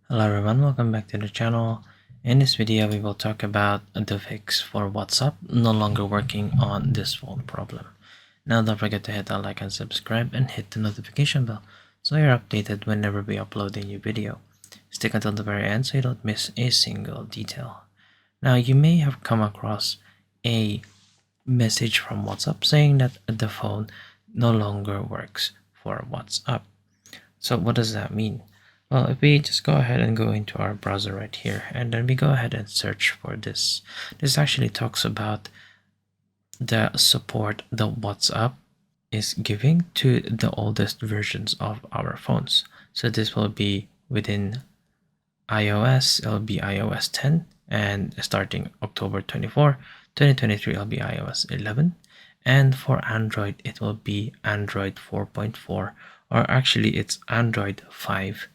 Hello everyone, welcome back to the channel. In this video we will talk about the fix for WhatsApp no longer working on this phone problem. Now don't forget to hit that like and subscribe and hit the notification bell so you're updated whenever we upload a new video. Stick until the very end so you don't miss a single detail. Now you may have come across a message from WhatsApp saying that the phone no longer works for WhatsApp. So what does that mean? Well, if we just go ahead and go into our browser right here, and then we go ahead and search for this. This actually talks about the support that WhatsApp is giving to the oldest versions of our phones. So this will be within iOS, it'll be iOS 10, and starting October 24, 2023, it'll be iOS 11. And for Android, it will be Android 4.4, or actually it's Android 5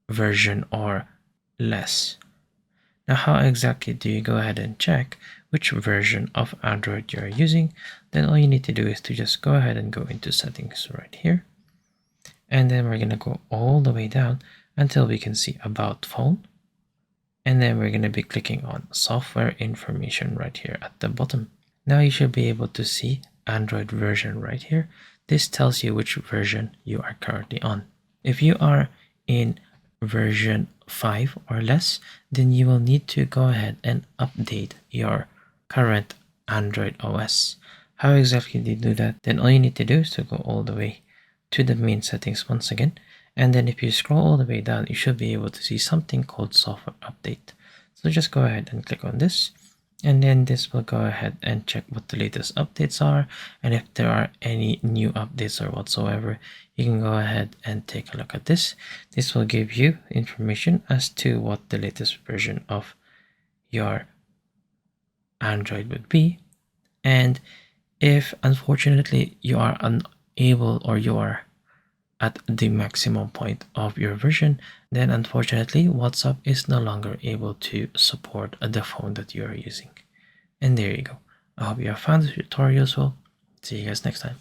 version or less. Now, how exactly do you go ahead and check which version of Android you're using? Then all you need to do is to just go ahead and go into settings right here. And then we're going to go all the way down until we can see about phone. And then we're going to be clicking on software information right here at the bottom. Now you should be able to see Android version right here. This tells you which version you are currently on. If you are in version 5 or less, then you will need to go ahead and update your current Android OS. How exactly do you do that? Then all you need to do is to go all the way to the main settings once again, and then if you scroll all the way down, you should be able to see something called software update. So just go ahead and click on this, and then this will go ahead and check what the latest updates are, and if there are any new updates or whatsoever, you can go ahead and take a look at this. This will give you information as to what the latest version of your Android would be. And if unfortunately you are unable or you are at the maximum point of your version, then unfortunately WhatsApp is no longer able to support the phone that you are using. And there you go. I hope you have found this tutorial useful. See you guys next time.